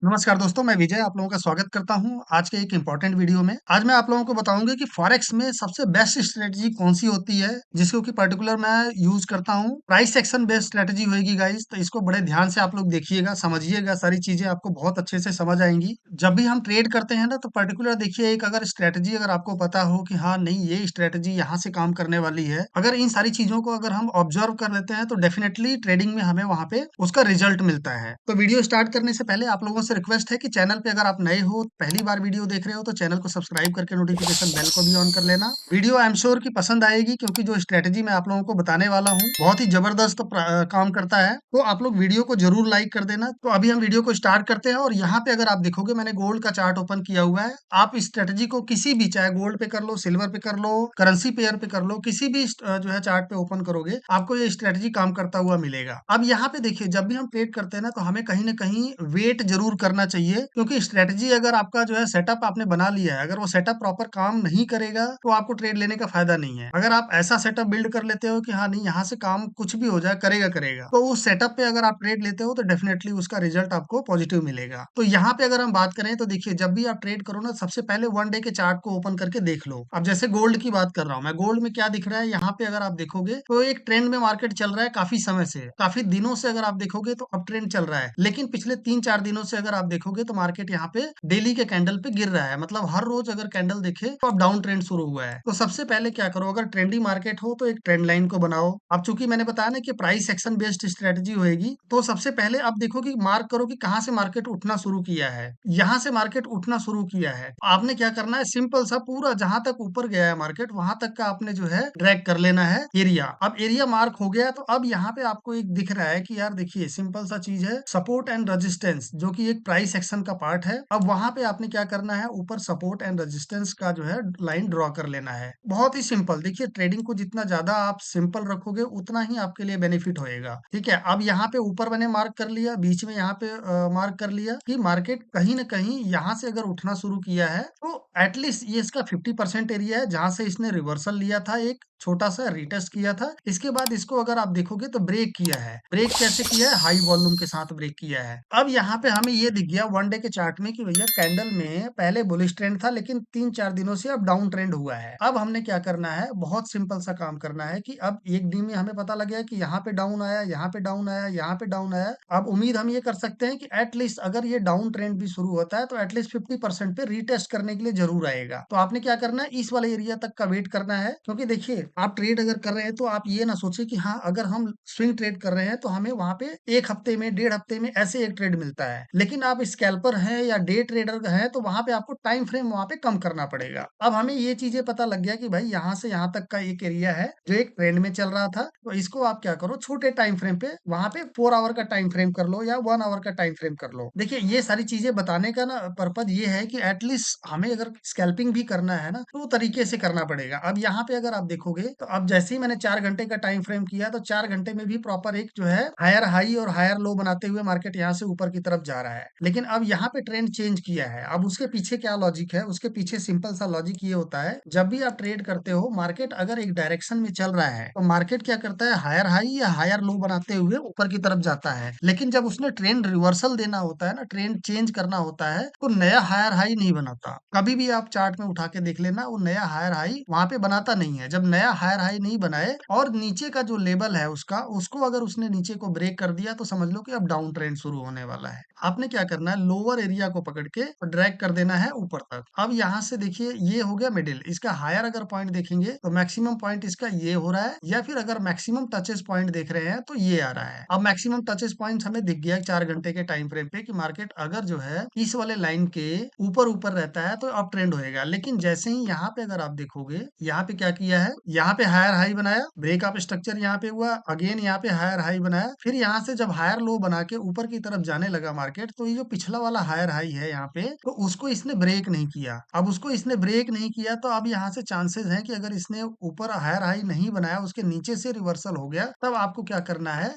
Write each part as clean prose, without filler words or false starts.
नमस्कार दोस्तों, मैं विजय आप लोगों का स्वागत करता हूं आज के एक इम्पोर्टेंट वीडियो में। आज मैं आप लोगों को बताऊंगा कि फॉरेक्स में सबसे बेस्ट स्ट्रेटजी कौन सी होती है, जिसको कि पर्टिकुलर मैं यूज करता हूं। प्राइस एक्शन बेस्ड स्ट्रेटजी होगी गाइस, तो इसको बड़े ध्यान से आप लोग देखिएगा, समझिएगा, सारी चीजें आपको बहुत अच्छे से समझ आएंगी। जब भी हम ट्रेड करते हैं ना, तो पर्टिकुलर देखिए, एक अगर स्ट्रेटजी अगर आपको पता हो कि हाँ नहीं, ये स्ट्रेटजी यहाँ से काम करने वाली है, अगर इन सारी चीजों को अगर हम ऑब्जर्व कर लेते हैं, तो डेफिनेटली ट्रेडिंग में हमें वहां पे उसका रिजल्ट मिलता है। तो वीडियो स्टार्ट करने से पहले आप लोगों से रिक्वेस्ट है कि चैनल पे अगर आप नए हो, पहली बार वीडियो देख रहे हो, तो चैनल को सब्सक्राइब करके नोटिफिकेशन बेल को भी ऑन कर लेना। वीडियो आई एम श्योर कि पसंद आएगी, क्योंकि जो स्ट्रेटजी मैं आप लोगों को बताने वाला हूँ बहुत ही जबरदस्त काम करता है। तो आप लोग वीडियो को जरूर लाइक कर देना। तो अभी हम वीडियो को स्टार्ट करते हैं, और यहाँ पे अगर आप देखोगे, मैंने गोल्ड का चार्ट ओपन किया हुआ है। आप इस स्ट्रेटजी को किसी भी, चाहे गोल्ड पे कर लो, सिल्वर पे कर लो, करेंसी पेयर पे कर लो, किसी भी जो है चार्ट पे ओपन करोगे, आपको ये स्ट्रेटजी काम करता हुआ मिलेगा। अब यहाँ पे देखिए, जब भी हम ट्रेड करते हैं ना, तो हमें कहीं ना कहीं वेट जरूर करना चाहिए, क्योंकि स्ट्रेटजी अगर आपका जो है सेटअप आपने बना लिया है, अगर वो सेटअप प्रॉपर काम नहीं करेगा, तो आपको ट्रेड लेने का फायदा नहीं है। अगर आप ऐसा सेटअप बिल्ड कर लेते हो कि हाँ नहीं, यहाँ से काम कुछ भी हो जाए, करेगा करेगा, तो उस सेटअप पे अगर आप ट्रेड लेते हो, तो डेफिनेटली उसका रिजल्ट आपको पॉजिटिव मिलेगा। तो यहाँ पे अगर हम बात करें, तो देखिए, जब भी आप ट्रेड करो ना, सबसे पहले वन डे के चार्ट को ओपन करके देख लो। अब जैसे गोल्ड की बात कर रहा हूँ मैं, गोल्ड में क्या दिख रहा है यहाँ पे, अगर आप देखोगे तो एक ट्रेंड में मार्केट चल रहा है काफी समय से, काफी दिनों से अगर आप देखोगे तो अप ट्रेंड चल रहा है। लेकिन पिछले 3-4 दिनों से अगर आप देखोगे, तो मार्केट यहाँ पे डेली के कैंडल पे गिर रहा है। मतलब हर रोज अगर कैंडल देखे, तो अब डाउन ट्रेंड शुरू हुआ है। तो सबसे पहले क्या करो, अगर ट्रेंडी मार्केट हो, तो एक ट्रेंड लाइन को बनाओ। अब चूंकि मैंने बताया ना कि प्राइस एक्शन बेस्ड स्ट्रेटजी होगी, तो सबसे पहले आप देखो कि मार्क करो कि कहाँ से मार्केट उठना शुरू किया है। यहाँ से मार्केट उठना शुरू किया है, आपने क्या करना है, सिंपल सा पूरा जहां तक ऊपर गया है मार्केट, वहां तक का आपने जो है ड्रैग कर लेना है एरिया। अब एरिया मार्क हो गया, तो अब यहाँ पे आपको एक दिख रहा है कि यार देखिए, सिंपल सा चीज है, सपोर्ट एंड रेजिस्टेंस, जो कि एक प्राइस एक्शन का पार्ट है। अब वहां पे आपने क्या करना है, ऊपर सपोर्ट एंड रेजिस्टेंस का जो है लाइन ड्रॉ कर लेना है। बहुत ही सिंपल। देखिए, ट्रेडिंग को जितना ज्यादा आप सिंपल रखोगे, उतना ही आपके लिए बेनिफिट होएगा। ठीक है, अब यहाँ पे ऊपर मैंने मार्क कर लिया, बीच में यहाँ पे मार्क कर लिया कि मार्केट कहीं ना कहीं यहाँ से अगर उठना शुरू किया है, तो एटलीस्ट ये इसका 50% एरिया है, जहां से इसने रिवर्सल लिया था, एक छोटा सा रिटेस्ट किया था। इसके बाद इसको अगर आप देखोगे, तो ब्रेक किया है। ब्रेक कैसे किया है, हाई वॉल्यूम के साथ ब्रेक किया है। अब यहाँ पे हमें ये दिख गया वन डे के चार्ट में कि भैया, कैंडल में पहले बुलिश ट्रेंड था, लेकिन 3-4 दिनों से अब डाउन ट्रेंड हुआ है। अब हमने क्या करना है, बहुत सिंपल सा काम करना है कि अब एक दिन में हमें पता लग गया कि यहाँ पे डाउन आया, यहाँ पे डाउन आया, यहाँ पे डाउन आया। अब उम्मीद हम ये कर सकते हैं कि एटलीस्ट अगर ये डाउन ट्रेंड भी शुरू होता है, तो एटलीस्ट 50% पे रीटेस्ट करने के लिए जरूर आएगा। तो आपने क्या करना है, इस वाले एरिया तक का वेट करना है। क्योंकि देखिए, आप ट्रेड अगर कर रहे हैं, तो आप ये ना सोचे कि हाँ, अगर हम स्विंग ट्रेड कर रहे हैं, तो हमें वहां पे एक हफ्ते में, 1.5 हफ्ते में ऐसे एक ट्रेड मिलता है। लेकिन आप स्कैल्पर हैं या डे ट्रेडर हैं, तो वहां पे आपको टाइम फ्रेम वहां पे कम करना पड़ेगा। अब हमें ये चीजें पता लग गया कि भाई, यहाँ से यहाँ तक का एक एरिया है जो एक ट्रेंड में चल रहा था, तो इसको आप क्या करो, छोटे टाइम फ्रेम पे, वहां पे 4 आवर का टाइम फ्रेम कर लो या 1 आवर का टाइम फ्रेम कर लो। देखिए, ये सारी चीजें बताने का ना पर्पज ये है कि एटलीस्ट हमें अगर स्कैल्पिंग भी करना है ना, तो तरीके से करना पड़ेगा। अब यहाँ पे अगर आप देखोगे, तो अब जैसे ही मैंने 4 घंटे का टाइम फ्रेम किया, तो 4 घंटे में भी प्रॉपर एक जो है हायर हाई और हायर लो बनाते हुए मार्केट यहाँ से ऊपर की तरफ जा रहा है। लेकिन अब यहाँ पे ट्रेंड चेंज किया है। अब उसके पीछे क्या लॉजिक है, उसके पीछे सिंपल सा लॉजिक ये होता है, जब भी आप ट्रेड करते हो, मार्केट अगर एक डायरेक्शन में चल रहा है, तो मार्केट क्या करता है, हायर हाई या हायर लो बनाते हुए ऊपर की तरफ जाता है। लेकिन जब उसने ट्रेंड रिवर्सल देना होता है ना, ट्रेंड चेंज करना होता है, तो नया हायर हाई नहीं बनाता। कभी भी आप चार्ट में उठा के देख लेना, वो नया हायर हाई वहां पे बनाता नहीं है। जब नया हायर हाई नहीं बनाए, और नीचे का जो लेवल है उसका, उसको अगर उसने नीचे को ब्रेक कर दिया, तो समझ लो कि अब डाउन ट्रेंड शुरू होने वाला है। आपने क्या करना है, लोअर एरिया को पकड़ के ड्रैग कर देना है ऊपर तक। अब यहाँ से देखिए, ये हो गया मिडिल। इसका हायर अगर पॉइंट देखेंगे, तो मैक्सिमम पॉइंट इसका ये हो रहा है, या फिर अगर मैक्सिमम टचेस पॉइंट देख रहे हैं, तो ये आ रहा है। अब मैक्सिमम टचेस पॉइंट हमें दिख गया 4 घंटे के टाइम फ्रेम पे, कि मार्केट अगर जो है इस वाले लाइन के ऊपर ऊपर रहता है, तो अप ट्रेंड होएगा। लेकिन जैसे ही यहाँ पे अगर आप देखोगे, यहाँ पे क्या किया है, यहाँ पे हायर हाई बनाया, ब्रेकअप स्ट्रक्चर यहाँ पे हुआ, अगेन यहाँ पे हायर हाई बनाया, फिर यहाँ से जब हायर लो बना के ऊपर की तरफ जाने लगा मार्केट, तो ये जो पिछला वाला हायर हाई है यहाँ पे, तो उसको इसने ब्रेक नहीं किया। अब उसको इसने ब्रेक नहीं किया, तो अब यहाँ से चांसेस हैं कि अगर इसने ऊपर हायर हाई नहीं बनाया, उसके नीचे से रिवर्सल हो गया, तब आपको क्या करना है,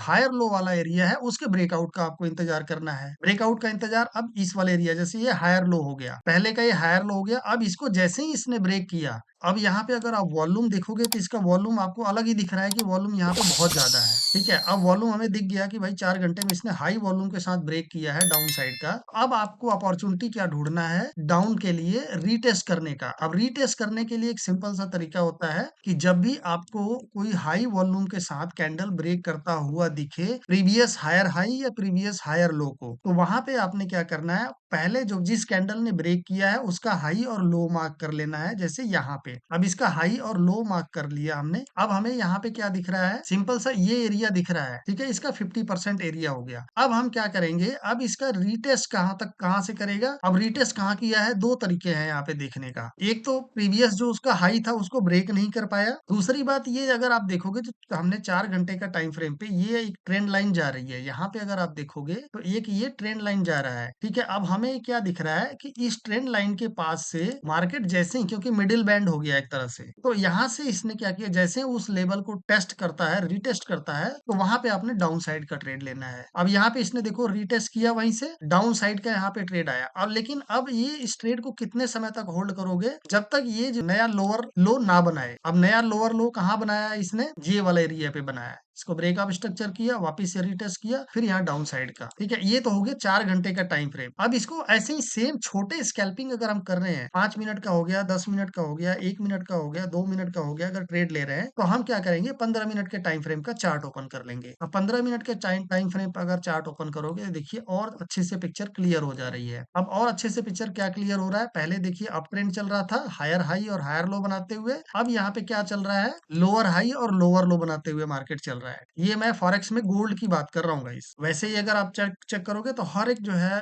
हायर लो वाला एरिया है, उसके ब्रेकआउट का आपको इंतजार करना है। ब्रेकआउट का इंतजार, अब इस वाले एरिया, जैसे ये हायर लो हो गया, पहले का ये हायर लो हो गया, अब इसको जैसे ही इसने ब्रेक किया, अब यहाँ पे अगर आप वॉल्यूम देखोगे, तो इसका वॉल्यूम आपको अलग ही दिख रहा है कि वॉल्यूम यहाँ पे बहुत ज्यादा है। ठीक है, अब वॉल्यूम हमें दिख गया कि भाई 4 घंटे में इसने हाई वॉल्यूम के साथ ब्रेक किया है डाउन साइड का। अब आपको अपॉर्चुनिटी क्या ढूँढना है डाउन के लिए रीटेस्ट करने का। अब रीटेस्ट करने के लिए एक सिंपल सा तरीका होता है कि जब भी आपको कोई हाई वॉल्यूम के साथ कैंडल ब्रेक करता हुआ दिखे प्रीवियस हायर हाई या प्रीवियस हायर लो को, तो वहां पे आपने क्या करना है, पहले जो जिस कैंडल ने ब्रेक किया है उसका हाई और लो मार्क कर लेना है। जैसे यहाँ पे अब इसका हाई और लो मार्क कर लिया हमने। अब हमें यहाँ पे क्या दिख रहा है, सिंपल सा ये एरिया दिख रहा है, ठीक है, इसका 50% एरिया हो गया। अब हम क्या करेंगे, अब इसका रीटेस्ट कहाँ तक कहाँ से करेगा। अब रीटेस्ट कहाँ किया है, दो तरीके हैं यहाँ पे देखने का। एक तो प्रीवियस जो उसका हाई था उसको ब्रेक नहीं कर पाया। दूसरी बात ये, अगर आप देखोगे तो हमने 4 घंटे का टाइम फ्रेम पे ये एक ट्रेंड लाइन जा रही है। यहाँ पे अगर आप देखोगे तो एक ये ट्रेंड लाइन जा रहा है, ठीक है। अब हमें क्या दिख रहा है कि इस ट्रेंड लाइन के पास से मार्केट जैसे ही, क्योंकि मिडिल बैंड हो गया एक तरह से, तो यहाँ से इसने क्या किया, जैसे उस लेवल को टेस्ट करता है, रीटेस्ट करता है, तो वहां पे आपने डाउन साइड का ट्रेड लेना है। अब यहाँ पे इसने देखो रीटेस्ट किया, वहीं से डाउन साइड का यहाँ पे ट्रेड आया। अब लेकिन अब ये इस ट्रेड को कितने समय तक होल्ड करोगे, जब तक ये जो नया लोअर लो ना बनाए। अब नया लोअर लो कहाँ बनाया है इसने, ये वाला एरिया पे बनाया है। इसको ब्रेकअप स्ट्रक्चर किया, वापस से रीटेस्ट किया, फिर यहाँ डाउन साइड का, ठीक है। ये तो हो गया 4 घंटे का टाइम फ्रेम। अब इसको ऐसे ही सेम छोटे स्कैल्पिंग अगर हम कर रहे हैं, 5 मिनट का हो गया, 10 मिनट का हो गया, 1 मिनट का हो गया, 2 मिनट का हो गया, अगर ट्रेड ले रहे हैं तो हम क्या करेंगे, 15 मिनट के टाइम फ्रेम का चार्ट ओपन कर लेंगे। अब 15 मिनट के टाइम फ्रेम पर अगर चार्ट ओपन करोगे तो देखिए और अच्छे से पिक्चर क्लियर हो जा रही है। अब और अच्छे से पिक्चर क्या क्लियर हो रहा है, पहले देखिए अप ट्रेंड चल रहा था, हायर हाई और हायर लो बनाते हुए। अब यहाँ पे क्या चल रहा है, लोअर हाई और लोअर लो बनाते हुए मार्केट चल रहा है। ये मैं फॉरेक्स में गोल्ड की बात कर रहा हूँ गाइस। वैसे ही अगर आप चेक चेक करोगे तो हर एक जो है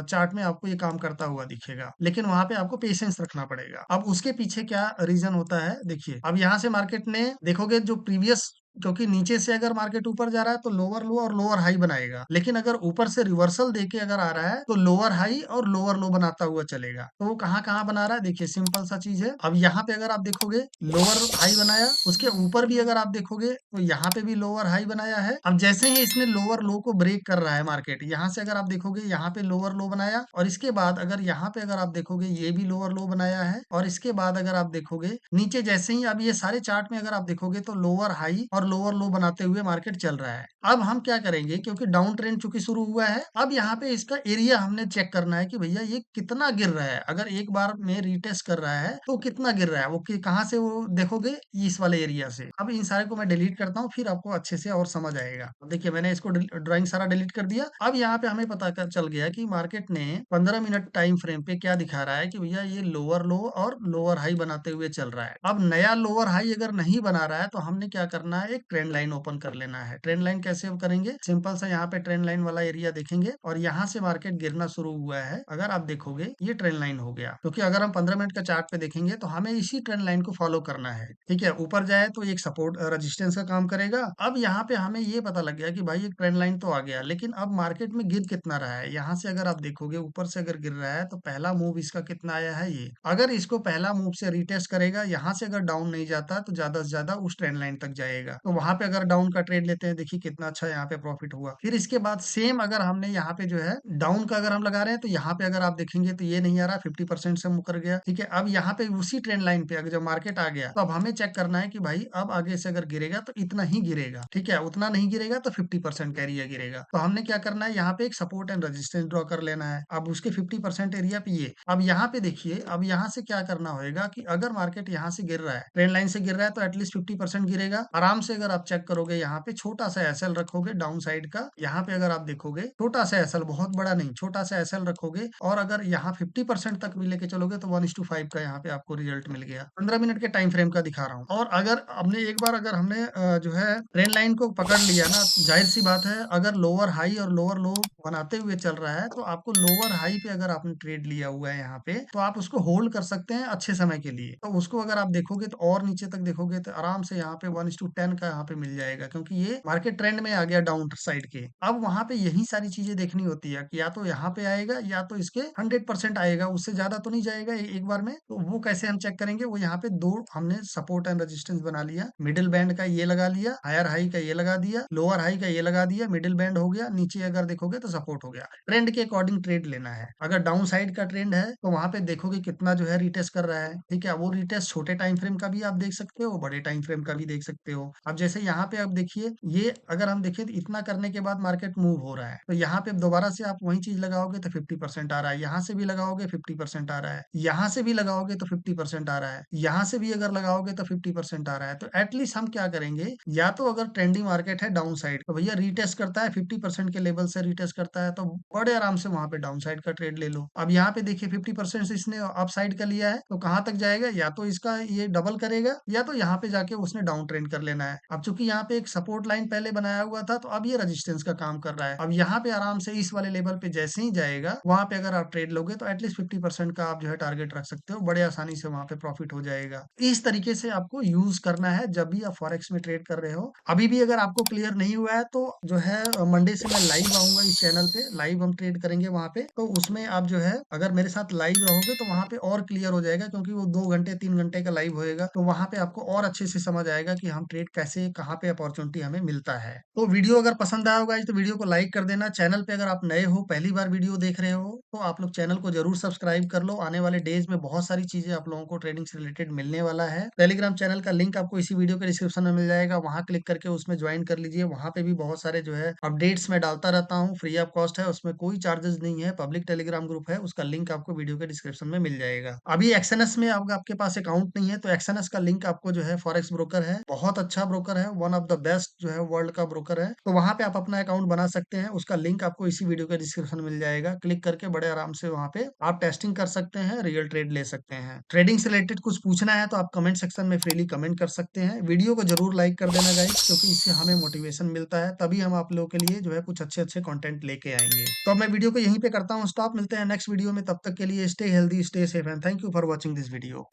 चार्ट में आपको ये काम करता हुआ दिखेगा, लेकिन वहां पे आपको पेशेंस रखना पड़ेगा। अब उसके पीछे क्या रीजन होता है देखिए, अब यहाँ से मार्केट ने देखोगे जो प्रीवियस, क्योंकि नीचे से अगर मार्केट ऊपर जा रहा है तो लोअर लो और लोअर हाई बनाएगा, लेकिन अगर ऊपर से रिवर्सल देके अगर आ रहा है तो लोअर हाई और लोअर लो बनाता हुआ चलेगा। तो वो कहाँ कहाँ बना रहा है देखिए, सिंपल सा चीज है। अब यहाँ पे अगर आप देखोगे लोअर हाई बनाया, उसके ऊपर भी अगर आप देखोगे तो यहाँ पे भी लोअर हाई बनाया है। अब जैसे ही इसने लोअर लो को ब्रेक कर रहा है मार्केट, यहाँ से अगर आप देखोगे यहाँ पे लोअर लो बनाया, और इसके बाद अगर यहाँ पे अगर आप देखोगे ये भी लोअर लो बनाया है, और इसके बाद अगर आप देखोगे नीचे जैसे ही, अब ये सारे चार्ट में अगर आप देखोगे तो लोअर हाई और लोअर लो बनाते हुए मार्केट चल रहा है। अब हम क्या करेंगे, क्योंकि डाउन ट्रेंड चूंकि शुरू हुआ है, अब यहाँ पे इसका एरिया हमने चेक करना है कि भैया ये कितना गिर रहा है। अगर एक बार में रीटेस्ट कर रहा है तो कितना गिर रहा है, वो कहाँ से वो देखोगे, इस वाले एरिया से। अब इन सारे को मैं डिलीट करता हूँ, फिर आपको अच्छे से और समझ आएगा। अब देखिए मैंने इसको ड्राइंग सारा डिलीट कर दिया। अब यहाँ पे हमें पता चल गया कि मार्केट ने 15 मिनट टाइम फ्रेम पे क्या दिखा रहा है कि भैया ये लोअर लो और लोअर हाई बनाते हुए चल रहा है। अब नया लोअर हाई अगर नहीं बना रहा है तो हमने क्या करना है, एक ट्रेंड लाइन ओपन कर लेना है। ट्रेंड लाइन कैसे करेंगे, सिंपल सा यहाँ पे ट्रेंड लाइन वाला एरिया देखेंगे और यहाँ से मार्केट गिरना शुरू हुआ है। अगर आप देखोगे ये ट्रेंड लाइन हो गया, क्योंकि अगर हम 15 मिनट का चार्ट पे देखेंगे तो हमें इसी ट्रेंड लाइन को फॉलो करना है, ठीक है। ऊपर जाए तो एक सपोर्ट रेजिस्टेंस का काम करेगा। अब यहाँ पे हमें ये पता लग गया कि भाई एक ट्रेंड लाइन तो आ गया, लेकिन अब मार्केट में गिर कितना रहा है। यहाँ से अगर आप देखोगे ऊपर से अगर गिर रहा है तो पहला मूव इसका कितना आया है, ये अगर इसको पहला मूव से रिटेस्ट करेगा, यहाँ से अगर डाउन नहीं जाता तो ज्यादा से ज्यादा उस ट्रेंड लाइन तक जाएगा। तो वहां पे अगर डाउन का ट्रेड लेते हैं, देखिए कितना अच्छा यहाँ पे प्रॉफिट हुआ। फिर इसके बाद सेम अगर हमने यहाँ पे जो है डाउन का अगर हम लगा रहे हैं तो यहाँ पे अगर आप देखेंगे तो ये नहीं आ रहा, 50% से मुकर गया, ठीक है। अब यहाँ पे उसी ट्रेंड लाइन पे अगर जब मार्केट आ गया तो अब हमें चेक करना है कि भाई अब आगे से अगर गिरेगा तो इतना ही गिरेगा, ठीक है। उतना नहीं गिरेगा तो 50% का एरिया गिरेगा। तो हमने क्या करना है, यहाँ पे एक सपोर्ट एंड रेजिस्टेंस ड्रॉ कर लेना है। अब उसके 50% एरिया पे ये, अब यहाँ पे देखिए, अब यहाँ से क्या करना होगा कि अगर मार्केट यहाँ से गिर रहा है, ट्रेंड लाइन से गिर रहा है, तो एटलीस्ट 50% गिरेगा आराम से। अगर आप चेक करोगे यहाँ पे छोटा सा एसएल रखोगे डाउन साइड का, यहाँ पे अगर आप देखोगे छोटा सा एसएल, बहुत बड़ा नहीं, छोटा सा एसएल रखोगे, और अगर यहाँ 50% तक भी लेके चलोगे तो 1:5 का यहाँ पे आपको रिजल्ट मिल गया। 15 मिनट के टाइम फ्रेम का दिखा रहा हूँ। और अगर हमने एक बार अगर हमने जो है ट्रेंड लाइन को पकड़ लिया ना, जाहिर सी बात है अगर लोअर हाई और लोअर लो बनाते हुए चल रहा है तो आपको लोअर हाई पे अगर आपने ट्रेड लिया हुआ है यहाँ पे, तो आप उसको होल्ड कर सकते हैं अच्छे समय के लिए। तो उसको अगर आप देखोगे तो और नीचे तक देखोगे तो आराम से यहाँ पे 1:10 का यहाँ पे मिल जाएगा, क्योंकि ये मार्केट ट्रेंड में आ गया डाउन साइड के। अब वहां पे यही सारी चीजें देखनी होती है कि या तो यहाँ पे आएगा या तो इसके 100% आएगा, उससे ज्यादा तो नहीं जाएगा एक बार में। तो वो कैसे हम चेक करेंगे, वो यहाँ पे दो हमने सपोर्ट एंड रेजिस्टेंस बना लिया, मिडिल बैंड का ये लगा लिया, हायर हाई का ये लगा दिया, लोअर हाई का ये लगा दिया, मिडिल बैंड हो गया, नीचे अगर देखोगे तो सपोर्ट हो गया। ट्रेंड के अकॉर्डिंग ट्रेड लेना है। अगर डाउन साइड का ट्रेंड है तो वहां पे देखोगे कितना जो है रिटेस्ट कर रहा है, ठीक है। वो रिटेस्ट छोटे टाइम फ्रेम का भी आप देख सकते हो, बड़े टाइम फ्रेम का भी देख सकते हो। अब जैसे यहाँ पे अब देखिए, ये अगर हम देखें तो इतना करने के बाद मार्केट मूव हो रहा है, तो यहाँ पे दोबारा से आप वही चीज लगाओगे तो 50% आ रहा है, यहाँ से भी लगाओगे 50% आ रहा है, यहाँ से भी लगाओगे तो 50% आ रहा है, यहाँ से भी अगर लगाओगे तो 50% आ रहा है। तो एटलीस्ट हम क्या करेंगे, या तो अगर ट्रेंडिंग मार्केट है डाउन साइड, तो भैया रीटेस्ट करता है 50% के लेवल से रीटेस्ट करता है, तो बड़े आराम से वहां पे डाउन साइड का ट्रेड ले लो। अब यहाँ पे देखिए 50% से इसने अप साइड का लिया है, तो कहाँ तक जाएगा, या तो इसका ये डबल करेगा या तो यहाँ पे जाके उसने डाउन ट्रेंड कर लेना है। अब चूंकि यहाँ पे एक सपोर्ट लाइन पहले बनाया हुआ था, तो अब ये रेजिस्टेंस का काम कर रहा है। अब यहाँ पे आराम से इस वाले लेवल पे जैसे ही जाएगा, वहां पे अगर आप ट्रेड लोगे तो एटलीस्ट 50% का आप जो है टारगेट रख सकते हो, बड़े आसानी से वहां पे प्रॉफिट हो जाएगा। इस तरीके से आपको यूज करना है जब भी आप फॉरेक्स में ट्रेड कर रहे हो। अभी भी अगर आपको क्लियर नहीं हुआ है, तो जो है मंडे से मैं लाइव आऊंगा इस चैनल पे, लाइव हम ट्रेड करेंगे वहां पे, तो उसमें आप जो है अगर मेरे साथ लाइव रहोगे तो वहां पे और क्लियर हो जाएगा, क्योंकि वो 2 घंटे 3 घंटे का लाइव होएगा, तो वहां पे आपको और अच्छे से समझ आएगा कि हम ट्रेड कैसे, कहाँ पे अपॉर्चुनिटी हमें मिलता है। तो वीडियो अगर पसंद आया होगा तो वीडियो को लाइक कर देना। चैनल पे अगर आप नए हो, पहली बार वीडियो देख रहे हो, तो आप लोग चैनल को जरूर सब्सक्राइब कर लो। आने वाले डेज में बहुत सारी चीजें आप लोगों को ट्रेडिंग से रिलेटेड मिलने वाला है। टेलीग्राम चैनल का लिंक आपको इसी वीडियो के डिस्क्रिप्शन में मिल जाएगा, वहां क्लिक करके उसमें ज्वाइन कर लीजिए। वहां पे भी बहुत सारे जो है अपडेट्स मैं डालता रहता हूँ, फ्री ऑफ कॉस्ट है, उसमें कोई चार्जेस नहीं है। पब्लिक टेलीग्राम ग्रुप है, उसका लिंक आपको वीडियो के डिस्क्रिप्शन में मिल जाएगा। अभी एक्सएनएस में आपके पास अकाउंट नहीं है, तो एक्सएनएस का लिंक आपको जो है, फॉरेक्स ब्रोकर है, बहुत अच्छा ब्रोकर है, वन ऑफ द बेस्ट जो है वर्ल्ड का ब्रोकर है, तो वहां पे आप अपना अकाउंट बना सकते हैं। उसका लिंक आपको इसी वीडियो के डिस्क्रिप्शन में मिल जाएगा, क्लिक करके बड़े आराम से वहां पे आप टेस्टिंग कर सकते हैं, रियल ट्रेड ले सकते हैं। ट्रेडिंग से रिलेटेड कुछ पूछना है तो आप कमेंट सेक्शन में फ्रीली कमेंट कर सकते हैं। वीडियो को जरूर लाइक कर देना गाइस, क्योंकि इससे हमें मोटिवेशन मिलता है, तभी हम आप लोगों के लिए जो है कुछ अच्छे अच्छे कंटेंट लेके आएंगे। तो अब मैं वीडियो को यहीं पे करता हूँ स्टॉप, मिलते हैं नेक्स्ट वीडियो में, तब तक के लिए stay healthy, stay safe and thank you for watching this video.